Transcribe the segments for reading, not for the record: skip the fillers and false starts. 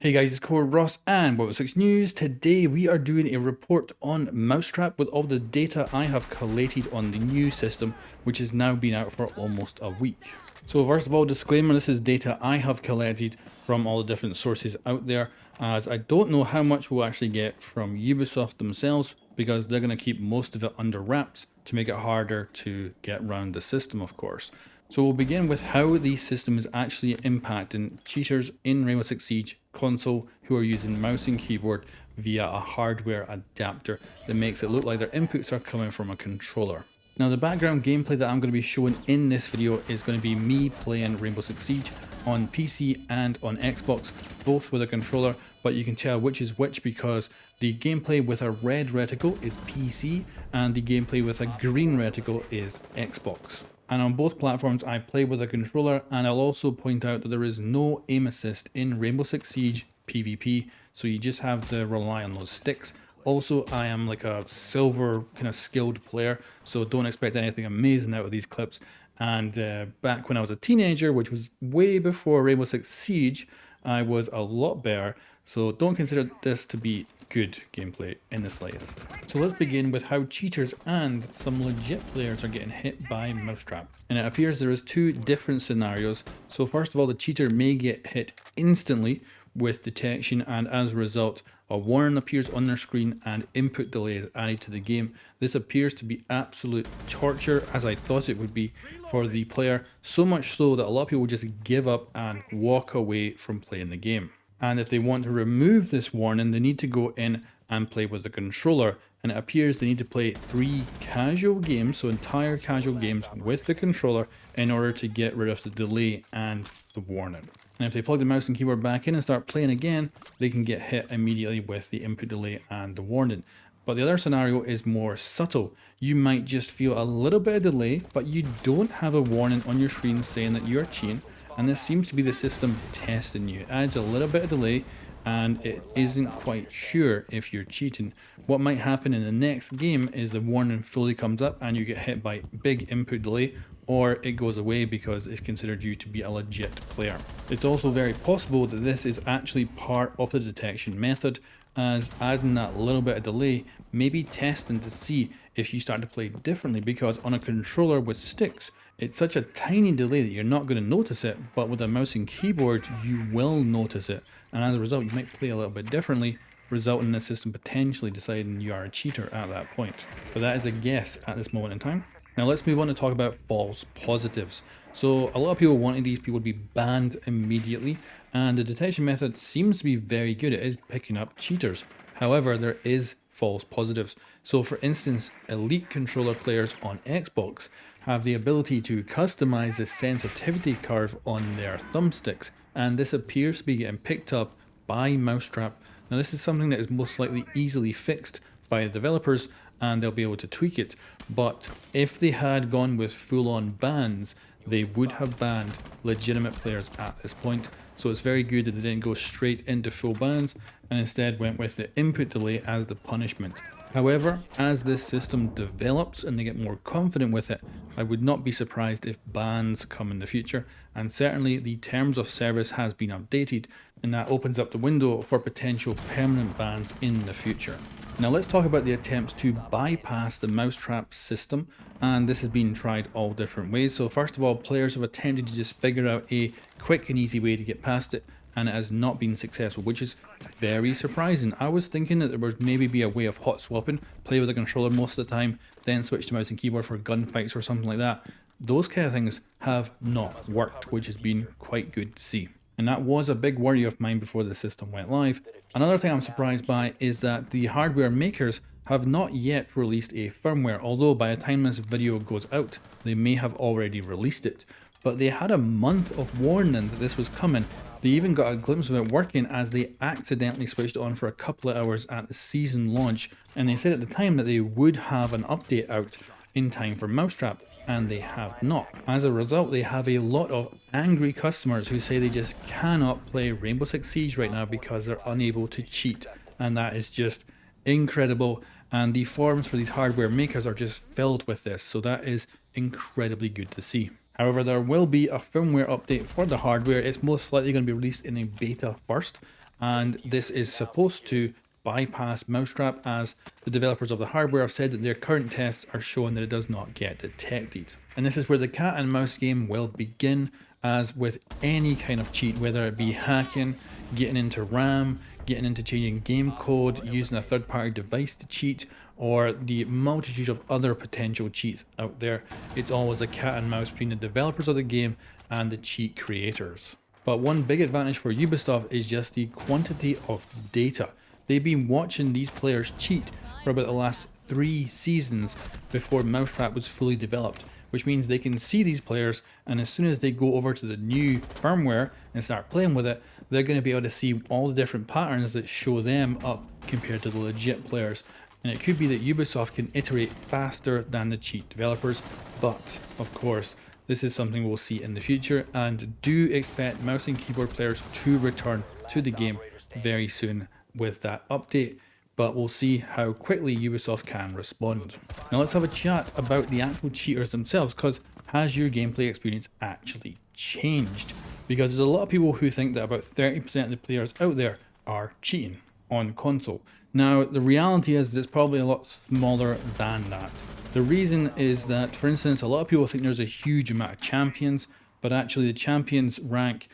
Hey guys, it's Core Ross and What 6 News. Today we are doing a report on Mousetrap with all the data I have collated on the new system, which has now been out for almost a week. So first of all, disclaimer, this is data I have collected from all the different sources out there, as I don't know how much we'll actually get from Ubisoft themselves, because they're going to keep most of it under wraps to make it harder to get around the system, of course. So we'll begin with how the system is actually impacting cheaters in Rainbow Six Siege console who are using mouse and keyboard via a hardware adapter that makes it look like their inputs are coming from a controller. Now the background gameplay that I'm going to be showing in this video is going to be me playing Rainbow Six Siege on PC and on Xbox, both with a controller, but you can tell which is which because the gameplay with a red reticle is PC and the gameplay with a green reticle is Xbox. And on both platforms I play with a controller, and I'll also point out that there is no aim assist in Rainbow Six Siege PvP, so you just have to rely on those sticks. Also, I am like a silver kind of skilled player, so don't expect anything amazing out of these clips. And back when I was a teenager, which was way before Rainbow Six Siege, I was a lot better, so don't consider this to be good gameplay in the slightest. So let's begin with how cheaters and some legit players are getting hit by Mousetrap. And it appears there is two different scenarios. So first of all, the cheater may get hit instantly with detection, and as a result, a warning appears on their screen and input delay is added to the game. This appears to be absolute torture, as I thought it would be for the player, so much so that a lot of people just give up and walk away from playing the game. And if they want to remove this warning, they need to go in and play with the controller. And it appears they need to play 3 casual games, so entire casual games with the controller, in order to get rid of the delay and the warning. And if they plug the mouse and keyboard back in and start playing again, they can get hit immediately with the input delay and the warning. But the other scenario is more subtle. You might just feel a little bit of delay, but you don't have a warning on your screen saying that you are cheating. And this seems to be the system testing you. It adds a little bit of delay and it isn't quite sure if you're cheating. What might happen in the next game is the warning fully comes up and you get hit by big input delay, or it goes away because it's considered you to be a legit player. It's also very possible that this is actually part of the detection method, as adding that little bit of delay may be testing to see if you start to play differently, because on a controller with sticks, it's such a tiny delay that you're not going to notice it, but with a mouse and keyboard, you will notice it. And as a result, you might play a little bit differently, resulting in the system potentially deciding you are a cheater at that point. But that is a guess at this moment in time. Now let's move on to talk about false positives. So a lot of people wanted these people to be banned immediately, and the detection method seems to be very good. It is picking up cheaters. However, there is false positives. So for instance, elite controller players on Xbox have the ability to customize the sensitivity curve on their thumbsticks, and this appears to be getting picked up by Mousetrap. Now this is something that is most likely easily fixed by the developers, and they'll be able to tweak it. But if they had gone with full-on bans, they would have banned legitimate players at this point. So it's very good that they didn't go straight into full bans and instead went with the input delay as the punishment. However, as this system develops and they get more confident with it, I would not be surprised if bans come in the future, and certainly the terms of service has been updated, and that opens up the window for potential permanent bans in the future. Now let's talk about the attempts to bypass the Mousetrap system, and this has been tried all different ways. So first of all, players have attempted to just figure out a quick and easy way to get past it, and it has not been successful, which is very surprising. I was thinking that there would maybe be a way of hot swapping, play with a controller most of the time, then switch to mouse and keyboard for gunfights or something like that. Those kind of things have not worked, which has been quite good to see. And that was a big worry of mine before the system went live. Another thing I'm surprised by is that the hardware makers have not yet released a firmware, although by the time this video goes out, they may have already released it. But they had a month of warning that this was coming. They even got a glimpse of it working as they accidentally switched it on for a couple of hours at the season launch, and they said at the time that they would have an update out in time for Mousetrap, and they have not. As a result, they have a lot of angry customers who say they just cannot play Rainbow Six Siege right now because they're unable to cheat, and that is just incredible. And the forums for these hardware makers are just filled with this, so that is incredibly good to see. However, there will be a firmware update for the hardware. It's most likely going to be released in a beta first, and this is supposed to bypass Mousetrap, as the developers of the hardware have said that their current tests are showing that it does not get detected. And this is where the cat and mouse game will begin, as with any kind of cheat, whether it be hacking, getting into RAM, getting into changing game code, using a third-party device to cheat, or the multitude of other potential cheats out there. It's always a cat and mouse between the developers of the game and the cheat creators. But one big advantage for Ubisoft is just the quantity of data. They've been watching these players cheat for about the last 3 seasons before Mousetrap was fully developed, which means they can see these players, and as soon as they go over to the new firmware and start playing with it, they're going to be able to see all the different patterns that show them up compared to the legit players. And it could be that Ubisoft can iterate faster than the cheat developers, but of course this is something we'll see in the future, and do expect mouse and keyboard players to return to the game very soon with that update, but we'll see how quickly Ubisoft can respond. Now let's have a chat about the actual cheaters themselves, because has your gameplay experience actually changed? Because there's a lot of people who think that about 30% of the players out there are cheating on console. Now the reality is that it's probably a lot smaller than that. The reason is that, for instance, a lot of people think there's a huge amount of champions, but actually the champions rank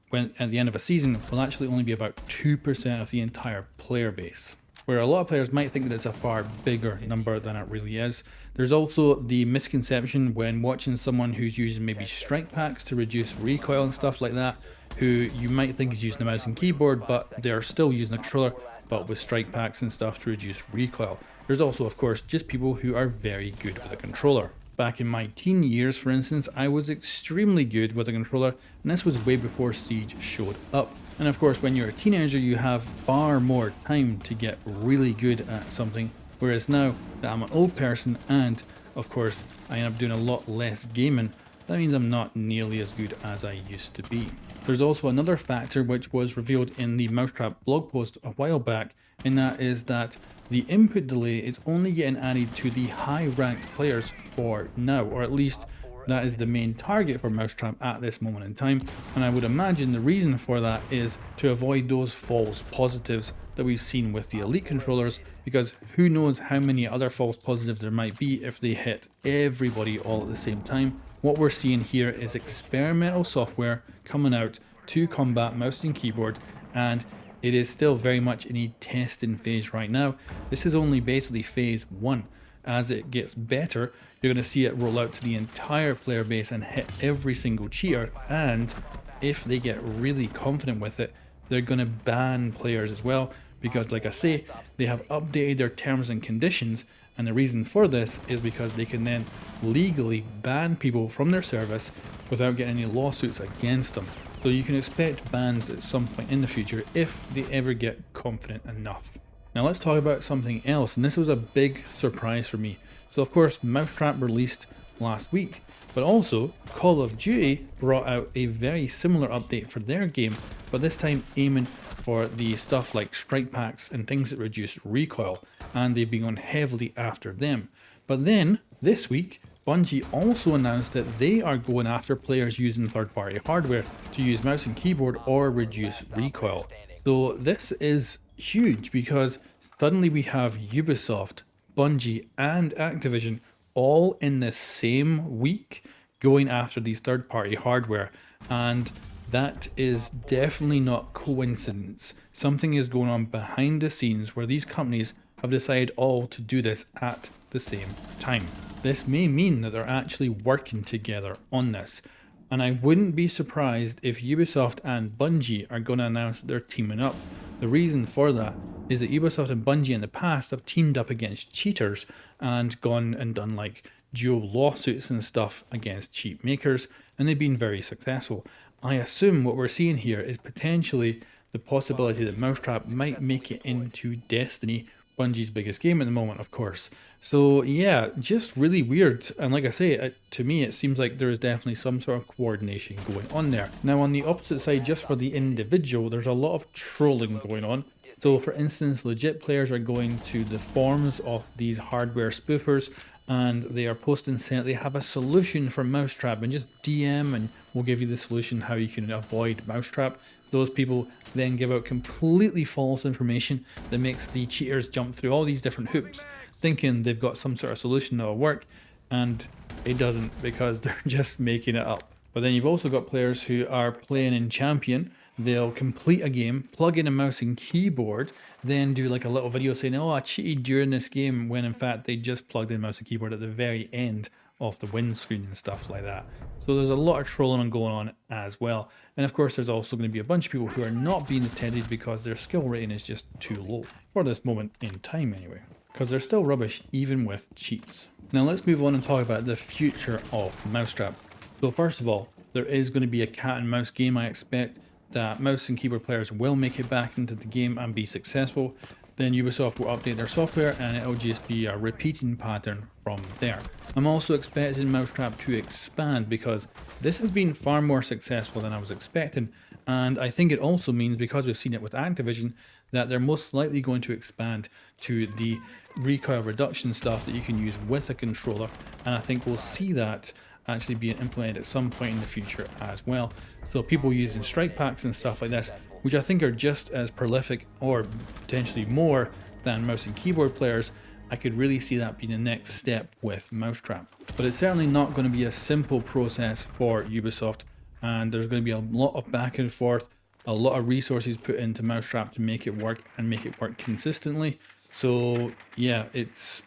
when at the end of a season will actually only be about 2% of the entire player base, where a lot of players might think that it's a far bigger number than it really is. There's also the misconception when watching someone who's using maybe strike packs to reduce recoil and stuff like that, who you might think is using a mouse and keyboard, but they're still using a controller, but with strike packs and stuff to reduce recoil. There's also, of course, just people who are very good with a controller. Back in my teen years, for instance, I was extremely good with a controller, and this was way before Siege showed up. And of course, when you're a teenager, you have far more time to get really good at something, whereas now that I'm an old person and, of course, I end up doing a lot less gaming, that means I'm not nearly as good as I used to be. There's also another factor which was revealed in the Mousetrap blog post a while back, and that is that the input delay is only getting added to the high ranked players for now, or at least that is the main target for Mousetrap at this moment in time, and I would imagine the reason for that is to avoid those false positives that we've seen with the Elite controllers, because who knows how many other false positives there might be if they hit everybody all at the same time. What we're seeing here is experimental software coming out to combat mouse and keyboard, and it is still very much in a testing phase right now. This is only basically phase 1. As it gets better, you're going to see it roll out to the entire player base and hit every single cheater, and if they get really confident with it, they're going to ban players as well, because like I say, they have updated their terms and conditions, and the reason for this is because they can then legally ban people from their service without getting any lawsuits against them. So you can expect bans at some point in the future if they ever get confident enough. Now let's talk about something else, and this was a big surprise for me. So of course Mousetrap released last week, but also Call of Duty brought out a very similar update for their game, but this time aiming for the stuff like strike packs and things that reduce recoil, and they've been going heavily after them. But then this week Bungie also announced that they are going after players using third-party hardware to use mouse and keyboard or reduce recoil. So this is huge, because suddenly we have Ubisoft, Bungie and Activision all in the same week going after these third-party hardware, and that is definitely not coincidence. Something is going on behind the scenes where these companies have decided all to do this at the same time. This may mean that they're actually working together on this, and I wouldn't be surprised if Ubisoft and Bungie are going to announce that they're teaming up. The reason for that is that Ubisoft and Bungie in the past have teamed up against cheaters and gone and done like dual lawsuits and stuff against cheat makers, and they've been very successful. I assume what we're seeing here is potentially the possibility that Mousetrap might make it into Destiny, Bungie's biggest game at the moment, of course. So yeah, just really weird. And like I say, to me it seems like there is definitely some sort of coordination going on there. Now on the opposite side, just for the individual, there's a lot of trolling going on. So for instance, legit players are going to the forums of these hardware spoofers, and they are posting saying that they have a solution for Mousetrap, and just DM and we'll give you the solution how you can avoid Mousetrap. Those people then give out completely false information that makes the cheaters jump through all these different hoops, thinking they've got some sort of solution that will work, and it doesn't, because they're just making it up. But then you've also got players who are playing in Champion. They'll complete a game, plug in a mouse and keyboard, then do like a little video saying, oh, I cheated during this game, when in fact they just plugged in mouse and keyboard at the very end of the win screen and stuff like that. So there's a lot of trolling going on as well. And of course, there's also going to be a bunch of people who are not being attended because their skill rating is just too low for this moment in time anyway, because they're still rubbish even with cheats. Now let's move on and talk about the future of Mousetrap. So first of all, there is going to be a cat and mouse game. I expect that mouse and keyboard players will make it back into the game and be successful. Then Ubisoft will update their software and it'll just be a repeating pattern from there. I'm also expecting Mousetrap to expand because this has been far more successful than I was expecting, and I think it also means, because we've seen it with Activision, that they're most likely going to expand to the recoil reduction stuff that you can use with a controller, and I think we'll see that actually being implemented at some point in the future as well. So people using strike packs and stuff like this, which I think are just as prolific or potentially more than mouse and keyboard players, I could really see that being the next step with Mousetrap. But it's certainly not going to be a simple process for Ubisoft, and there's going to be a lot of back and forth, a lot of resources put into Mousetrap to make it work and make it work consistently. So yeah, it's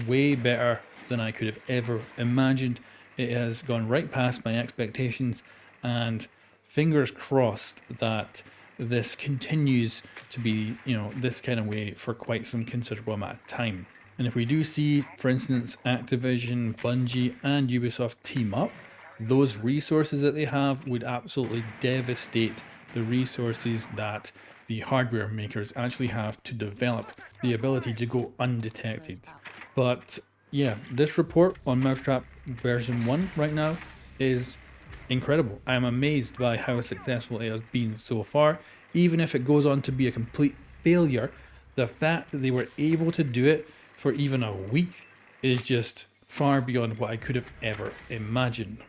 way better than I could have ever imagined. It has gone right past my expectations, and fingers crossed that this continues to be, this kind of way for quite some considerable amount of time. And if we do see, for instance, Activision, Bungie and Ubisoft team up, those resources that they have would absolutely devastate the resources that the hardware makers actually have to develop the ability to go undetected. But yeah, this report on Mousetrap version 1 right now is incredible. I am amazed by how successful it has been so far. Even if it goes on to be a complete failure, the fact that they were able to do it for even a week is just far beyond what I could have ever imagined.